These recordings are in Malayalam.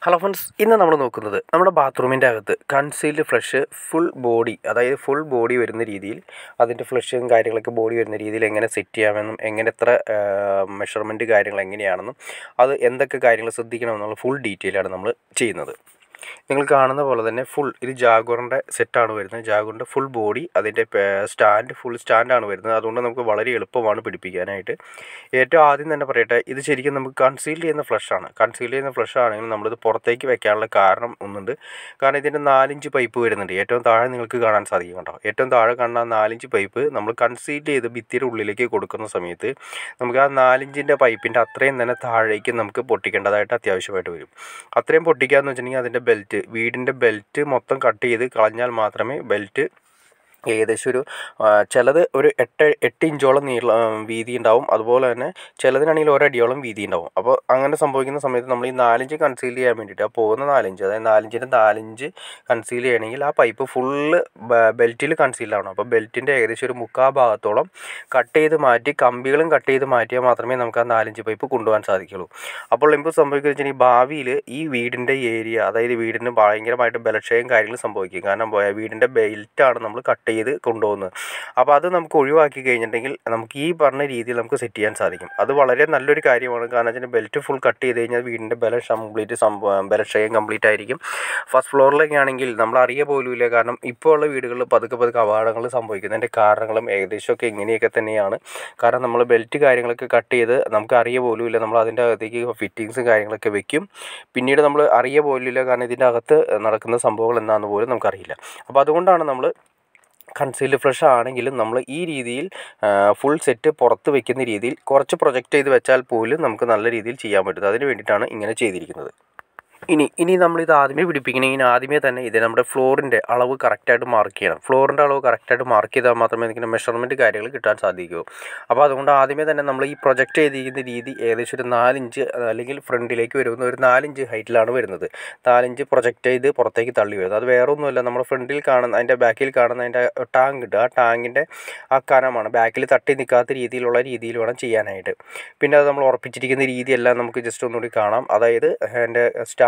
ഹലോ ഫ്രണ്ട്സ്, ഇന്ന് നമ്മൾ നോക്കുന്നത് നമ്മുടെ ബാത്റൂമിൻ്റെ അകത്ത് കൺസീൽഡ് ഫ്ലഷ് ഫുൾ ബോഡി, അതായത് ഫുൾ ബോഡി വരുന്ന രീതിയിൽ അതിൻ്റെ ഫ്ലഷും കാര്യങ്ങളൊക്കെ ബോഡി വരുന്ന രീതിയിൽ എങ്ങനെ സെറ്റ് ചെയ്യാമെന്നും എങ്ങനെ എത്ര മെഷർമെൻറ്റ് കാര്യങ്ങൾ എങ്ങനെയാണെന്നും അത് എന്തൊക്കെ കാര്യങ്ങൾ ശ്രദ്ധിക്കണമെന്നുള്ള ഫുൾ ഡീറ്റെയിലാണ് നമ്മൾ ചെയ്യുന്നത്. നിങ്ങൾ കാണുന്ന പോലെ തന്നെ ഇത് ജാഗ്വറിൻ്റെ സെറ്റാണ് വരുന്നത്. ജാഗ്വറിൻ്റെ ഫുൾ ബോഡി, അതിൻ്റെ ഫുൾ സ്റ്റാൻഡാണ് വരുന്നത്. അതുകൊണ്ട് നമുക്ക് വളരെ എളുപ്പമാണ് പിടിപ്പിക്കാനായിട്ട്. ഏറ്റവും ആദ്യം തന്നെ പറയട്ടെ, ഇത് ശരിക്കും നമുക്ക് കൺസീൽ ചെയ്യുന്ന ഫ്ലഷാണ്. കൺസീൽ ചെയ്യുന്ന ഫ്ലഷ് ആണെങ്കിൽ നമ്മളിത് പുറത്തേക്ക് വെക്കാനുള്ള കാരണം ഒന്നുണ്ട്. കാരണം ഇതിൻ്റെ 4 പൈപ്പ് വരുന്നുണ്ട്. ഏറ്റവും താഴെ നിങ്ങൾക്ക് കാണാൻ സാധിക്കും കേട്ടോ. ഏറ്റവും താഴെ കാണുന്ന 4 പൈപ്പ് നമ്മൾ കൺസീൽ ചെയ്ത് ഭിത്തിയുടെ ഉള്ളിലേക്ക് കൊടുക്കുന്ന സമയത്ത് നമുക്ക് ആ 4 പൈപ്പിൻ്റെ അത്രയും തന്നെ താഴേക്ക് നമുക്ക് പൊട്ടിക്കേണ്ടതായിട്ട് അത്യാവശ്യമായിട്ട് വരും. അത്രയും പൊട്ടിക്കാമെന്ന് വെച്ചിട്ടുണ്ടെങ്കിൽ അതിൻ്റെ വീടിൻ്റെ ബെൽറ്റ് മൊത്തം കട്ട് ചെയ്ത് കളഞ്ഞാൽ മാത്രമേ ബെൽറ്റ് ഏകദേശം ചിലത് ഒരു 8 ഇഞ്ചോളം വീതി ഉണ്ടാവും. അതുപോലെ തന്നെ ചിലതിനാണെങ്കിൽ 1 അടിയോളം വീതി ഉണ്ടാവും. അപ്പോൾ അങ്ങനെ സംഭവിക്കുന്ന സമയത്ത് നമ്മൾ ഈ 4 കൺസീൽ ചെയ്യാൻ വേണ്ടിയിട്ട്, ആ പോകുന്ന 4 അതായത് 4 കൺസീൽ ചെയ്യണമെങ്കിൽ ആ പൈപ്പ് ഫുള്ള് ബെൽറ്റിൽ കൺസീൽ ആവണം. അപ്പോൾ ബെൽറ്റിൻ്റെ ഏകദേശം ഒരു 3/4 ഭാഗത്തോളം കട്ട് ചെയ്ത് മാറ്റി, കമ്പികളും കട്ട് ചെയ്ത് മാറ്റിയാൽ മാത്രമേ നമുക്ക് ആ 4 പൈപ്പ് കൊണ്ടുപോകാൻ സാധിക്കുള്ളൂ. അപ്പോൾ എന്ത് സംഭവിക്കുന്നത് വെച്ചാൽ, ഈ ഭാവിയിൽ ഈ വീടിൻ്റെ ഏരിയ, അതായത് വീടിന് ഭയങ്കരമായിട്ട് ബലക്ഷയം കാര്യങ്ങൾ സംഭവിക്കും. കാരണം വീടിൻ്റെ ബെൽറ്റാണ് നമ്മൾ കട്ട് ചെയ്ത് കൊണ്ടുപോകുന്നത്. അപ്പോൾ അത് നമുക്ക് ഒഴിവാക്കി കഴിഞ്ഞിട്ടുണ്ടെങ്കിൽ നമുക്ക് ഈ പറഞ്ഞ രീതിയിൽ നമുക്ക് സെറ്റ് ചെയ്യാൻ സാധിക്കും. അത് വളരെ നല്ലൊരു കാര്യമാണ്. കാരണം വെച്ചാൽ ബെൽറ്റ് ഫുൾ കട്ട് ചെയ്ത് കഴിഞ്ഞാൽ വീടിൻ്റെ ബലക്ഷയം കംപ്ലീറ്റ് ആയിരിക്കും. ഫസ്റ്റ് ഫ്ലോറിലൊക്കെ ആണെങ്കിൽ നമ്മൾ അറിയ പോലുമില്ല. കാരണം ഇപ്പോൾ ഉള്ള വീടുകളിൽ പതുക്കെ അപകടങ്ങൾ സംഭവിക്കുന്നതിൻ്റെ കാരണങ്ങളും ഏകദേശമൊക്കെ ഇങ്ങനെയൊക്കെ തന്നെയാണ്. കാരണം നമ്മൾ ബെൽറ്റ് കാര്യങ്ങളൊക്കെ കട്ട് ചെയ്ത് നമുക്ക് അറിയ പോലുമില്ല. നമ്മൾ അതിൻ്റെ അകത്തേക്ക് ഫിറ്റിങ്സും കാര്യങ്ങളൊക്കെ വെക്കും. പിന്നീട് നമ്മൾ അറിയ പോലുമില്ല. കാരണം ഇതിൻ്റെ അകത്ത് നടക്കുന്ന സംഭവങ്ങൾ എന്താണെന്ന് പോലും നമുക്കറിയില്ല. അപ്പോൾ അതുകൊണ്ടാണ് നമ്മൾ കൺസീൽഡ് ഫ്ലഷ് ആണെങ്കിലും നമ്മൾ ഈ രീതിയിൽ ഫുൾ സെറ്റ് പുറത്ത് വെക്കുന്ന രീതിയിൽ കുറച്ച് പ്രൊജക്റ്റ് ചെയ്ത് വെച്ചാൽ പോലും നമുക്ക് നല്ല രീതിയിൽ ചെയ്യാൻ പറ്റും. അതിന് വേണ്ടിയിട്ടാണ് ഇങ്ങനെ ചെയ്തിരിക്കുന്നത്. ഇനി നമ്മളിത് ആദ്യമേ പിടിപ്പിക്കണമെങ്കിൽ ആദ്യമേ തന്നെ ഇത് നമ്മുടെ ഫ്ലോറിൻ്റെ അളവ് കറക്റ്റായിട്ട് മാർക്ക് ചെയ്യണം. ഫ്ലോറിൻ്റെ അളവ് കറക്റ്റായിട്ട് മാർക്ക് ചെയ്താൽ മാത്രമേ ഇതിൻ്റെ മെഷർമെൻറ്റ് കാര്യങ്ങൾ കിട്ടാൻ സാധിക്കൂ. അപ്പോൾ അതുകൊണ്ട് ആദ്യമേ തന്നെ നമ്മൾ ഈ പ്രൊജക്റ്റ് ചെയ്തിരിക്കുന്ന രീതി ഏകദേശം ഒരു 4 ഇഞ്ച് അല്ലെങ്കിൽ ഫ്രണ്ടിലേക്ക് വരുന്ന ഒരു 4 ഇഞ്ച് ഹൈറ്റിലാണ് വരുന്നത്. 4 ഇഞ്ച് പ്രൊജക്റ്റ് ചെയ്ത് പുറത്തേക്ക് തള്ളി വരുന്നത്. അത് വേറെ ഒന്നുമല്ല, നമ്മുടെ ഫ്രണ്ടിൽ കാണുന്ന അതിൻ്റെ ബാക്കിൽ കാണുന്ന അതിൻ്റെ ടാങ്ക് ഉണ്ട്. ആ ടാങ്കിൻ്റെ ആ കനമാണ് ബാക്കിൽ തട്ടി നിൽക്കാത്ത രീതിയിൽ വേണം ചെയ്യാനായിട്ട്. പിന്നെ അത് നമ്മൾ ഉറപ്പിച്ചിരിക്കുന്ന രീതിയെല്ലാം നമുക്ക് ജസ്റ്റ് ഒന്നുകൂടി കാണാം. അതായത്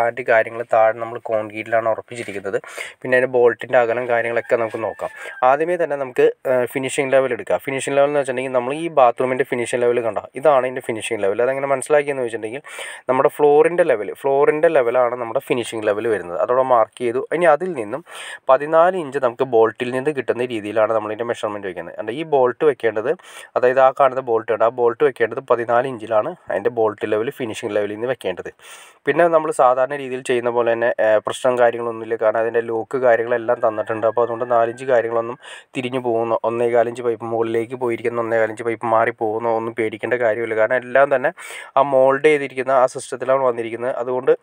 അതിൻ്റെ കാര്യങ്ങൾ താഴെ നമ്മൾ കോൺക്രീറ്റിലാണ് ഉറപ്പിച്ചിരിക്കുന്നത്. പിന്നെ അതിൻ്റെ ബോൾട്ടിൻ്റെ അകലം കാര്യങ്ങളൊക്കെ നമുക്ക് നോക്കാം. ആദ്യമേ തന്നെ നമുക്ക് ഫിനിഷിംഗ് ലെവൽ എടുക്കാം. ഫിനിഷിംഗ് ലെവൽ എന്ന് വെച്ചിട്ടുണ്ടെങ്കിൽ നമ്മൾ ഈ ബാത്റൂമിൻ്റെ ഫിനിഷിംഗ് ലെവൽ കണ്ടോ, ഇതാണ് ഇതിൻ്റെ ഫിനിഷിംഗ് ലെവൽ. അതെങ്ങനെ മനസ്സിലാക്കിയെന്ന് വെച്ചിട്ടുണ്ടെങ്കിൽ നമ്മുടെ ഫ്ലോറിൻ്റെ ലെവലാണ് നമ്മുടെ ഫിനിഷിംഗ് ലെവൽ വരുന്നത്. അതോടെ മാർക്ക് ചെയ്തു. ഇനി അതിൽ നിന്നും 14 ഇഞ്ച് നമുക്ക് ബോൾട്ടിൽ നിന്ന് കിട്ടുന്ന രീതിയിലാണ് നമ്മളിതിൻ്റെ മെഷർമെൻറ്റ് വയ്ക്കുന്നത്. അതുകൊണ്ട് ഈ ബോൾട്ട് വെക്കേണ്ടത്, അതായത് ആ കാണുന്ന ബോൾട്ട് ഉണ്ട്, ആ ബോൾട്ട് വെക്കേണ്ടത് 14 ഇഞ്ചിലാണ് അതിൻ്റെ ബോൾട്ട് ലെവൽ ഫിനിഷിംഗ് ലെവലിൽ നിന്ന് വെക്കേണ്ടത്. പിന്നെ നമ്മൾ സാധാരണ രീതിയിൽ ചെയ്യുന്ന പോലെ തന്നെ പ്രശ്നം കാര്യങ്ങളൊന്നുമില്ല. കാരണം അതിൻ്റെ ലോക്ക് കാര്യങ്ങളെല്ലാം തന്നിട്ടുണ്ട്. അപ്പോൾ അതുകൊണ്ട് 4 ഇഞ്ച് കാര്യങ്ങളൊന്നും തിരിഞ്ഞു പോകുന്നു, 1.25 ഇഞ്ച് പൈപ്പ് മുകളിലേക്ക് പോയിരിക്കുന്ന 1.25 ഇഞ്ച് പൈപ്പ് മാറി പോകുന്നോ ഒന്നും പേടിക്കേണ്ട കാര്യമില്ല. കാരണം എല്ലാം തന്നെ ആ മോൾഡ് ചെയ്തിരിക്കുന്ന ആ സിസ്റ്റത്തിലാണ് വന്നിരിക്കുന്നത്. അതുകൊണ്ട്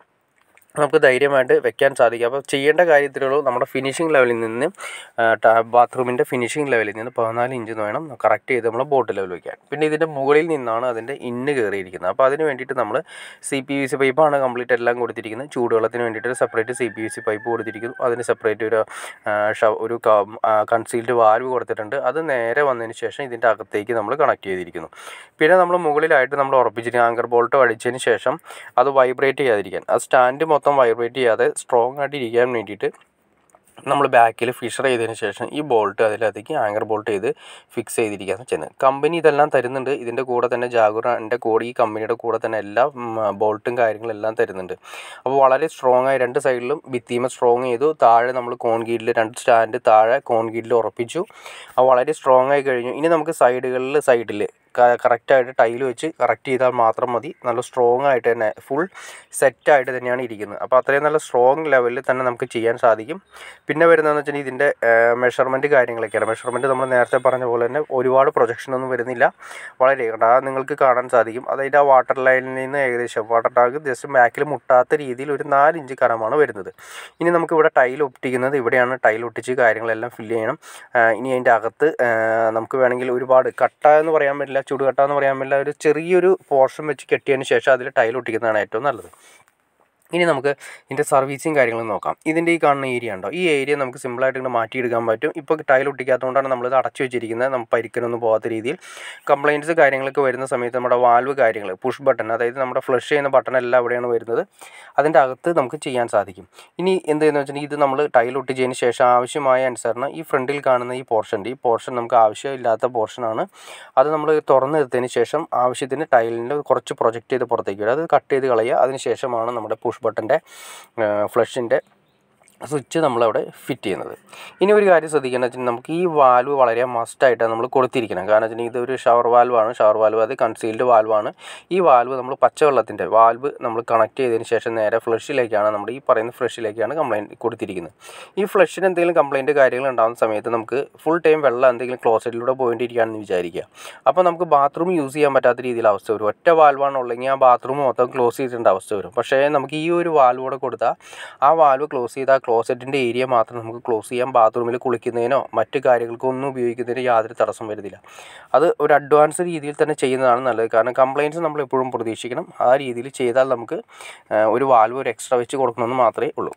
നമുക്ക് ധൈര്യമായിട്ട് വെക്കാൻ സാധിക്കും. അപ്പോൾ ചെയ്യേണ്ട കാര്യത്തിലുള്ളൂ, നമ്മുടെ ഫിനിഷിംഗ് ലെവലിൽ നിന്ന് ബാത്റൂമിൻ്റെ ഫിനിഷിംഗ് ലെവലിൽ നിന്ന് 14 ഇഞ്ച് വേണം കറക്റ്റ് ചെയ്ത് നമ്മൾ ബോട്ട് ലെവൽ വയ്ക്കാൻ. പിന്നെ ഇതിൻ്റെ മുകളിൽ നിന്നാണ് അതിൻ്റെ ഇന്ന് കയറിയിരിക്കുന്നത്. അപ്പോൾ അതിന് വേണ്ടിയിട്ട് നമ്മൾ CPVC പൈപ്പാണ് കംപ്ലീറ്റ് എല്ലാം കൊടുത്തിരിക്കുന്നത്. ചൂടുവെള്ളത്തിന് വേണ്ടിയിട്ട് സെപ്പറേറ്റ് CPVC പൈപ്പ് കൊടുത്തിരിക്കുന്നു. അതിന് സെപ്പറേറ്റ് ഒരു കൺസീൽഡ് വാൽവ് കൊടുത്തിട്ടുണ്ട്. അത് നേരെ വന്നതിന് ശേഷം ഇതിൻ്റെ അകത്തേക്ക് നമ്മൾ കണക്ട് ചെയ്തിരിക്കുന്നു. പിന്നെ നമ്മൾ മുകളിലായിട്ട് നമ്മൾ ഉറപ്പിച്ചിരിക്കുന്ന ആങ്കർ ബോൾട്ട് അടിച്ചതിന് ശേഷം അത് വൈബ്രേറ്റ് ചെയ്യാതിരിക്കാൻ, ആ സ്റ്റാൻഡ് മൊത്തം വൈബ്രേറ്റ് ചെയ്യാതെ സ്ട്രോങ് ആയിട്ട് ഇരിക്കാൻ വേണ്ടിയിട്ട് നമ്മൾ ബാക്കിൽ ഫിഷർ ചെയ്തതിന് ശേഷം ഈ ബോൾട്ട് അതിലകത്തേക്ക് ആങ്കർ ബോൾട്ട് ചെയ്ത് ഫിക്സ് ചെയ്തിരിക്കുകയാണ് ചെയ്യുന്നത്. കമ്പനി ഇതെല്ലാം തരുന്നുണ്ട്. ഇതിൻ്റെ കൂടെ തന്നെ ജാഗ്വറിൻ്റെ കൂടെ ഈ കമ്പനിയുടെ കൂടെ തന്നെ എല്ലാ ബോൾട്ടും കാര്യങ്ങളെല്ലാം തരുന്നുണ്ട്. അപ്പോൾ വളരെ സ്ട്രോങ് ആയി 2 സൈഡിലും ഭിത്തിമ സ്ട്രോങ് ചെയ്തു. താഴെ നമ്മൾ കോൺക്രീറ്റിൽ 2 സ്റ്റാൻഡ് താഴെ കോൺക്രീറ്റിൽ ഉറപ്പിച്ചു. അത് വളരെ സ്ട്രോങ് ആയി കഴിഞ്ഞു. ഇനി നമുക്ക് സൈഡിൽ കറക്റ്റായിട്ട് ടൈല് വെച്ച് കറക്റ്റ് ചെയ്താൽ മാത്രം മതി. നല്ല സ്ട്രോങ് ആയിട്ട് തന്നെ ഫുൾ സെറ്റായിട്ട് തന്നെയാണ് ഇരിക്കുന്നത്. അപ്പോൾ അത്രയും നല്ല സ്ട്രോങ് ലെവലിൽ തന്നെ നമുക്ക് ചെയ്യാൻ സാധിക്കും. പിന്നെ വരുന്നതെന്ന് വെച്ചിട്ടുണ്ടെങ്കിൽ ഇതിൻ്റെ മെഷർമെൻറ്റ് കാര്യങ്ങളൊക്കെയാണ്. മെഷർമെൻറ്റ് നമ്മൾ നേരത്തെ പറഞ്ഞ പോലെ തന്നെ ഒരുപാട് പ്രൊജക്ഷനൊന്നും വരുന്നില്ല. വളരെ നിങ്ങൾക്ക് കാണാൻ സാധിക്കും. അതായത് ആ വാട്ടർ ലൈനിൽ നിന്ന് ഏകദേശം വാട്ടർ ടാങ്ക് ജസ്റ്റ് ബാക്കിൽ മുട്ടാത്ത രീതിയിൽ ഒരു 4 ഇഞ്ച് കനമാണ് വരുന്നത്. ഇനി നമുക്കിവിടെ ടൈൽ ഒട്ടിക്കുന്നത്, ഇവിടെയാണ് ടൈൽ ഒട്ടിച്ച് കാര്യങ്ങളെല്ലാം ഫില്ല് ചെയ്യണം. ഇനി അതിൻ്റെ അകത്ത് നമുക്ക് വേണമെങ്കിൽ ഒരുപാട് കട്ട എന്ന് പറയാൻ പറ്റില്ല, ചുടുകട്ട എന്ന് പറയാൻ പറ്റില്ല, ഒരു ചെറിയൊരു പോർഷൻ വെച്ച് കെട്ടിയതിന് ശേഷം അതിൽ ടൈൽ ഒട്ടിക്കുന്നതാണ് ഏറ്റവും നല്ലത്. ഇനി നമുക്ക് ഇതിൻ്റെ സർവീസും കാര്യങ്ങളും നോക്കാം. ഇതിൻ്റെ ഈ കാണുന്ന ഏരിയ ഉണ്ടോ, ഈ ഏരിയ നമുക്ക് സിമ്പിളായിട്ട് ഇങ്ങനെ മാറ്റിയെടുക്കാൻ പറ്റും. ഇപ്പോൾ ടൈൽ ഒട്ടിക്കാത്തതുകൊണ്ടാണ് നമ്മളിത് അടച്ചു വെച്ചിരിക്കുന്നത്. നമുക്ക് പരിക്കനൊന്നും പോകാത്ത രീതിയിൽ. കംപ്ലയിൻറ്റ്സ് കാര്യങ്ങളൊക്കെ വരുന്ന സമയത്ത് നമ്മുടെ വാൽവ് കാര്യങ്ങൾ, പുഷ് ബട്ടൺ, അതായത് നമ്മുടെ ഫ്ലഷ് ചെയ്യുന്ന ബട്ടൺ എല്ലാം എവിടെയാണ് വരുന്നത്, അതിൻ്റെ അകത്ത് നമുക്ക് ചെയ്യാൻ സാധിക്കും. ഇനി എന്തെന്ന് വെച്ചിട്ടുണ്ടെങ്കിൽ ഇത് നമ്മൾ ടൈൽ ഒട്ടിച്ചതിന് ശേഷം ആവശ്യമായ അനുസരണം ഈ ഫ്രണ്ടിൽ കാണുന്ന ഈ പോർഷൻ നമുക്ക് ആവശ്യമില്ലാത്ത പോർഷനാണ്. അത് നമ്മൾ തുറന്നെടുത്തതിന് ശേഷം ആവശ്യത്തിന് ടൈലിൻ്റെ കുറച്ച് പ്രൊജക്റ്റ് ചെയ്ത് പുറത്തേക്ക് വരും. അത് കട്ട് ചെയ്ത് കളയുക. അതിന് ശേഷമാണ് നമ്മുടെ പുഷ് ബട്ടൻ്റെ ഫ്ലഷിൻ്റെ സ്വിച്ച് നമ്മളവിടെ ഫിറ്റ് ചെയ്യുന്നത്. ഇനി ഒരു കാര്യം ശ്രദ്ധിക്കേണ്ടത് വെച്ചാൽ നമുക്ക് ഈ വാൽവ് വളരെ മസ്റ്റായിട്ടാണ് നമ്മൾ കൊടുത്തിരിക്കണം. കാരണം വെച്ചിട്ടുണ്ടെങ്കിൽ ഇതൊരു ഷവർ വാൽവ് അത് കൺസീൽഡ് വാൽവാണ്. ഈ വാൽവ് നമ്മൾ പച്ചവെള്ളത്തിൻ്റെ വാൽവ് നമ്മൾ കണക്ട് ചെയ്തതിന് ശേഷം നേരെ ഫ്ലഷിലേക്കാണ്, നമ്മുടെ ഈ പറയുന്ന ഫ്ലഷിലേക്കാണ് കംപ്ലയിൻറ്റ് കൊടുത്തിരിക്കുന്നത്. ഈ ഫ്ലഷിന് എന്തെങ്കിലും കംപ്ലയിൻറ്റ് കാര്യങ്ങൾ ഉണ്ടാകുന്ന സമയത്ത് നമുക്ക് ഫുൾ ടൈം വെള്ളം എന്തെങ്കിലും ക്ലോസറ്റിലൂടെ പോയിട്ടിരിക്കുകയാണെന്ന് വിചാരിക്കുക. അപ്പോൾ നമുക്ക് ബാത്റൂം യൂസ് ചെയ്യാൻ പറ്റാത്ത രീതിയിൽ അവസ്ഥ വരും. ഒറ്റ വാൽവാണ് ഉള്ളെങ്കിൽ ആ ബാത്റൂം മൊത്തം ക്ലോസ് ചെയ്തിട്ടുണ്ട് അവസ്ഥ വരും. പക്ഷേ നമുക്ക് ഈ ഒരു വാൽവ് കൂടെ കൊടുത്താൽ ആ വാൽവ് ക്ലോസ് ചെയ്താൽ ക്ലോസറ്റിൻ്റെ ഏരിയ മാത്രം നമുക്ക് ക്ലോസ് ചെയ്യാം. ബാത്റൂമിൽ കുളിക്കുന്നതിനോ മറ്റു കാര്യങ്ങൾക്കോ ഒന്നും ഉപയോഗിക്കുന്നതിന് യാതൊരു തടസ്സം വരുന്നില്ല. അത് ഒരു അഡ്വാൻസ് രീതിയിൽ തന്നെ ചെയ്യുന്നതാണ് നല്ലത്. കാരണം കംപ്ലയിൻറ്റ്സ് നമ്മൾ എപ്പോഴും പ്രതീക്ഷിക്കണം. ആ രീതിയിൽ ചെയ്താൽ നമുക്ക് ഒരു വാൽവ് ഒരു എക്സ്ട്രാ വെച്ച് കൊടുക്കണമെന്ന് മാത്രമേ ഉള്ളൂ.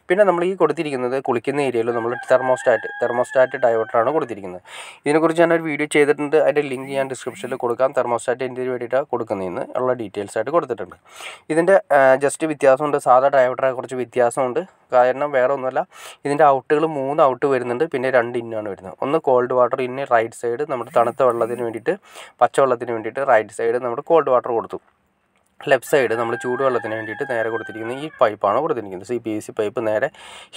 പിന്നെ നമ്മൾ ഈ കൊടുത്തിരിക്കുന്നത് കുളിക്കുന്ന ഏരിയയിൽ നമ്മൾ തെർമോസ്റ്റാറ്റ് ഡൈവേർട്ടറാണ് കൊടുത്തിരിക്കുന്നത്. ഇതിനെക്കുറിച്ച് ഞാനൊരു വീഡിയോ ചെയ്തിട്ടുണ്ട്. അതിൻ്റെ ലിങ്ക് ഞാൻ ഡിസ്ക്രിപ്ഷനിൽ കൊടുക്കാം. തെർമോസ്റ്റാറ്റ് എന്തിനു വേണ്ടിയിട്ടാണ് കൊടുക്കുന്നതെന്ന് ഉള്ള ഡീറ്റെയിൽസ് ആയിട്ട് കൊടുത്തിട്ടുണ്ട്. ഇതിൻ്റെ ജസ്റ്റ് വ്യത്യാസമുണ്ട്. സാധാ ഡൈവേർട്ടറെ കുറച്ച് വ്യത്യാസമുണ്ട്. കാരണം വേറെ ഒന്നുമല്ല, ഇതിൻ്റെ ഔട്ടുകൾ 3 ഔട്ട് വരുന്നുണ്ട്, പിന്നെ 2 ഇന്നാണ് വരുന്നത്. ഒന്ന് കോൾഡ് വാട്ടർ ഇന്ന് റൈറ്റ് സൈഡ് നമ്മുടെ തണുത്ത വെള്ളത്തിന് വേണ്ടിയിട്ട്, പച്ചവെള്ളത്തിന് വേണ്ടിയിട്ട് റൈറ്റ് സൈഡ് നമ്മുടെ കോൾഡ് വാട്ടർ കൊടുത്തു. ലെഫ്റ്റ് സൈഡ് നമ്മൾ ചൂടുവെള്ളത്തിന് വേണ്ടിയിട്ട് നേരെ കൊടുത്തിരിക്കുന്നത് ഈ പൈപ്പാണ് കൊടുത്തിരിക്കുന്നത്. PVC പൈപ്പ് നേരെ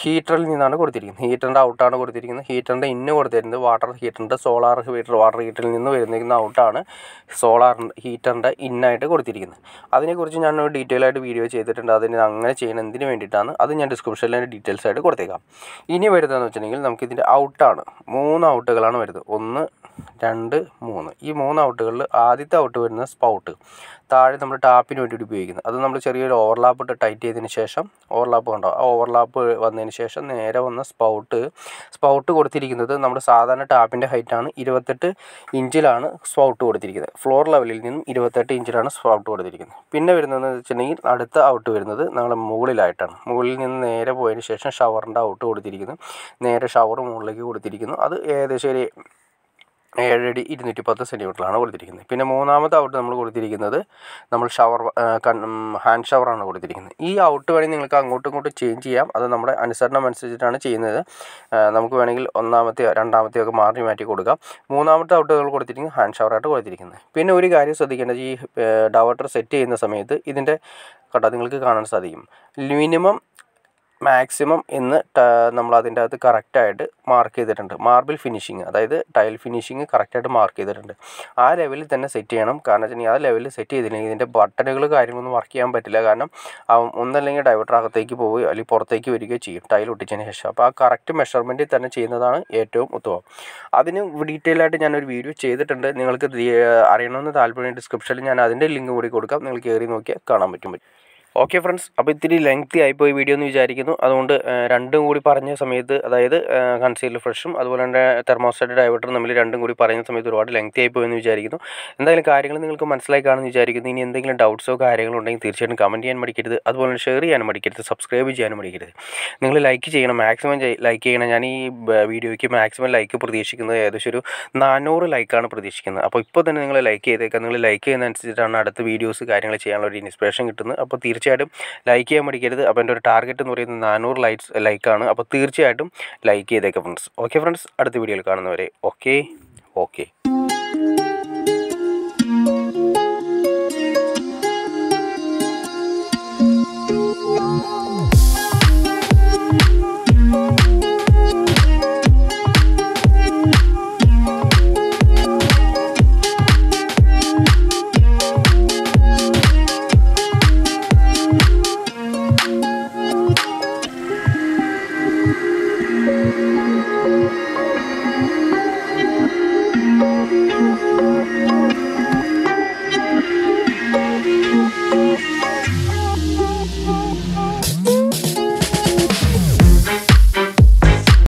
ഹീറ്ററിൽ നിന്നാണ് കൊടുത്തിരിക്കുന്നത്. ഹീറ്ററിൻ്റെ ഔട്ടാണ് കൊടുത്തിരിക്കുന്നത്. ഹീറ്ററിൻ്റെ ഇന്ന് കൊടുത്തിരുന്നത് വാട്ടർ ഹീറ്ററിൻ്റെ വാട്ടർ ഹീറ്ററിൽ നിന്ന് വരുന്ന ഔട്ടാണ് ഹീറ്ററിൻ്റെ ഇന്നായിട്ട് കൊടുത്തിരിക്കുന്നത്. അതിനെക്കുറിച്ച് ഞാൻ ഒരു ഡീറ്റെയിൽ ആയിട്ട് വീഡിയോ ചെയ്തിട്ടുണ്ട്. അതിന് അങ്ങനെ ചെയ്യണം എന്തിനു വേണ്ടിയിട്ടാണ് അത് ഞാൻ ഡിസ്ക്രിപ്ഷനിൽ ഡീറ്റെയിൽസ് ആയിട്ട് കൊടുത്തേക്കാം. ഇനി വരുന്നതെന്ന് വെച്ചിട്ടുണ്ടെങ്കിൽ നമുക്കിതിൻ്റെ ഔട്ടാണ് 3 ഔട്ടുകളാണ് വരുന്നത്. 1, 2, 3. ഈ 3 ഔട്ടുകളിൽ ആദ്യത്തെ ഔട്ട് വരുന്നത് സ്പൗട്ട്, താഴെ നമ്മൾ ടാപ്പിന് വേണ്ടിയിട്ട് ഉപയോഗിക്കുന്നത്. അത് നമ്മൾ ചെറിയൊരു ഓവർലാപ്പ് ഇട്ട് ടൈറ്റ് ചെയ്തതിന് ശേഷം ഓവർലാപ്പ് വന്നതിന് ശേഷം നേരെ വന്ന സ്പൗട്ട് കൊടുത്തിരിക്കുന്നത് നമ്മുടെ സാധാരണ ടാപ്പിൻ്റെ ഹൈറ്റാണ് 28 ഇഞ്ചിലാണ് സ്പൗട്ട് കൊടുത്തിരിക്കുന്നത്. ഫ്ലോർ ലെവലിൽ നിന്നും 28 ഇഞ്ചിലാണ് സ്പൗട്ട് കൊടുത്തിരിക്കുന്നത്. പിന്നെ വരുന്നതെന്ന് വെച്ചിട്ടുണ്ടെങ്കിൽ അടുത്ത ഔട്ട് വരുന്നത് നമ്മൾ മുകളിലായിട്ടാണ്. മുകളിൽ നിന്ന് നേരെ പോയതിന് ശേഷം ഷവറിൻ്റെ ഔട്ട് കൊടുത്തിരിക്കുന്നു. നേരെ ഷവർ മുകളിലേക്ക് കൊടുത്തിരിക്കുന്നു. അത് ഏകദേശം ഒരു 7 അടി 210 സെൻറ്റിമീറ്ററിലാണ് കൊടുത്തിരിക്കുന്നത്. പിന്നെ മൂന്നാമത്തെ ഔട്ട് നമ്മൾ കൊടുത്തിരിക്കുന്നത് നമ്മൾ ഹാൻഡ് ഷവറാണ് കൊടുത്തിരിക്കുന്നത്. ഈ ഔട്ട് വേണമെങ്കിൽ നിങ്ങൾക്ക് അങ്ങോട്ടും ഇങ്ങോട്ടും ചേഞ്ച് ചെയ്യാം. അത് നമ്മുടെ അനുസരണം അനുസരിച്ചിട്ടാണ് ചെയ്യുന്നത്. നമുക്ക് വേണമെങ്കിൽ ഒന്നാമത്തെയോ രണ്ടാമത്തെയോ ഒക്കെ മാറ്റി കൊടുക്കാം. മൂന്നാമത്തെ ഔട്ട് നമ്മൾ കൊടുത്തിരിക്കുന്നത് ഹാൻഡ് ഷവറായിട്ട് കൊടുത്തിരിക്കുന്നത്. പിന്നെ ഒരു കാര്യം ശ്രദ്ധിക്കേണ്ടത്, ഈ ഡൈവേർട്ടർ സെറ്റ് ചെയ്യുന്ന സമയത്ത് ഇതിൻ്റെ നിങ്ങൾക്ക് കാണാൻ സാധിക്കും മിനിമം മാക്സിമം എന്ന് നമ്മൾ അതിൻ്റെ അകത്ത് കറക്റ്റായിട്ട് മാർക്ക് ചെയ്തിട്ടുണ്ട്. മാർബിൾ ഫിനിഷിങ്, അതായത് ടൈൽ ഫിനിഷിങ് കറക്റ്റായിട്ട് മാർക്ക് ചെയ്തിട്ടുണ്ട്. ആ ലെവലിൽ തന്നെ സെറ്റ് ചെയ്യണം. കാരണം വെച്ചാൽ ആ ലെവലിൽ സെറ്റ് ചെയ്തില്ലെങ്കിൽ ഇതിൻ്റെ ബട്ടണുകൾ കാര്യങ്ങളൊന്നും വർക്ക് ചെയ്യാൻ പറ്റില്ല. കാരണം ഒന്നല്ലെങ്കിൽ ഡൈവേർട്ടർ അകത്തേക്ക് പോവുകയോ അല്ലെങ്കിൽ പുറത്തേക്ക് വരികയോ ചെയ്യും ടൈൽ ഒട്ടിച്ചതിന് ശേഷം. അപ്പോൾ ആ കറക്റ്റ് മെഷർമെൻറ്റിൽ തന്നെ ചെയ്യുന്നതാണ് ഏറ്റവും ഉത്തമം. അതിന് ഡീറ്റെയിൽ ആയിട്ട് ഞാനൊരു വീഡിയോ ചെയ്തിട്ടുണ്ട്. നിങ്ങൾക്ക് അറിയണമെന്ന് താല്പര്യം ഡിസ്ക്രിപ്ഷനിൽ ഞാൻ അതിൻ്റെ ലിങ്ക് കൂടി കൊടുക്കാം. നിങ്ങൾക്ക് കയറി നോക്കിയാൽ കാണാൻ പറ്റും. ഓക്കെ ഫ്രണ്ട്സ്, അപ്പോൾ ഇത്തിരി ലെങ്തി ആയിപ്പോയി വീഡിയോ എന്ന് വിചാരിക്കുന്നു. അതുകൊണ്ട് രണ്ടും കൂടി പറഞ്ഞ സമയത്ത്, അതായത് കൺസീൽഡ് ഫ്ലഷും അതുപോലെ തന്നെ തെർമോസ്റ്റാറ്റ് ഡൈവേർട്ടറും തമ്മിൽ രണ്ടും കൂടി പറയുന്ന സമയത്ത് ഒരുപാട് ലെങ്തി ആയിപ്പോയി എന്ന് വിചാരിക്കുന്നു. എന്തായാലും കാര്യങ്ങൾ നിങ്ങൾക്ക് മനസ്സിലായി കാണുമെന്ന് വിചാരിക്കുന്നു. ഇനി എന്തെങ്കിലും ഡൗട്ട്സോ കാര്യങ്ങളോ ഉണ്ടെങ്കിൽ തീർച്ചയായിട്ടും കമൻറ്റ് ചെയ്യാൻ മടിക്കരുത്. അതുപോലെ ഷെയർ ചെയ്യാനും മടിക്കരുത്, സബ്സ്ക്രൈബ് ചെയ്യാനും മടിക്കരുത്. നിങ്ങൾ ലൈക്ക് ചെയ്യണം, മാക്സിമം ലൈക്ക് ചെയ്യണം. ഞാൻ ഈ വീഡിയോയ്ക്ക് മാക്സിമം ലൈക്ക് പ്രതീക്ഷിക്കുന്നത് ഏകദേശം ഒരു 400 ലൈക്കാണ് പ്രതീക്ഷിക്കുന്നത്. അപ്പോൾ ഇപ്പോൾ തന്നെ നിങ്ങൾ ലൈക്ക് ചെയ്തേക്കാം. നിങ്ങൾ ലൈക്ക് ചെയ്യുന്നതനുസരിച്ചിട്ടാണ് അടുത്ത വീഡിയോസ് കാര്യങ്ങൾ ചെയ്യാനുള്ള ഒരു ഇൻസ്പിറേഷൻ കിട്ടുന്നത്. അപ്പോൾ തീർച്ചയായിട്ടും ലൈക്ക് ചെയ്യാൻ മടിക്കരുത്. അപ്പോൾ എൻ്റെ ഒരു ടാർഗറ്റ് എന്ന് പറയുന്നത് 400 ലൈക്കാണ്. അപ്പോൾ തീർച്ചയായിട്ടും ലൈക്ക് ചെയ്തേക്കാം ഫ്രണ്ട്സ്. ഓക്കെ ഫ്രണ്ട്സ്, അടുത്ത വീഡിയോയിൽ കാണുന്നവരെ ഓക്കെ.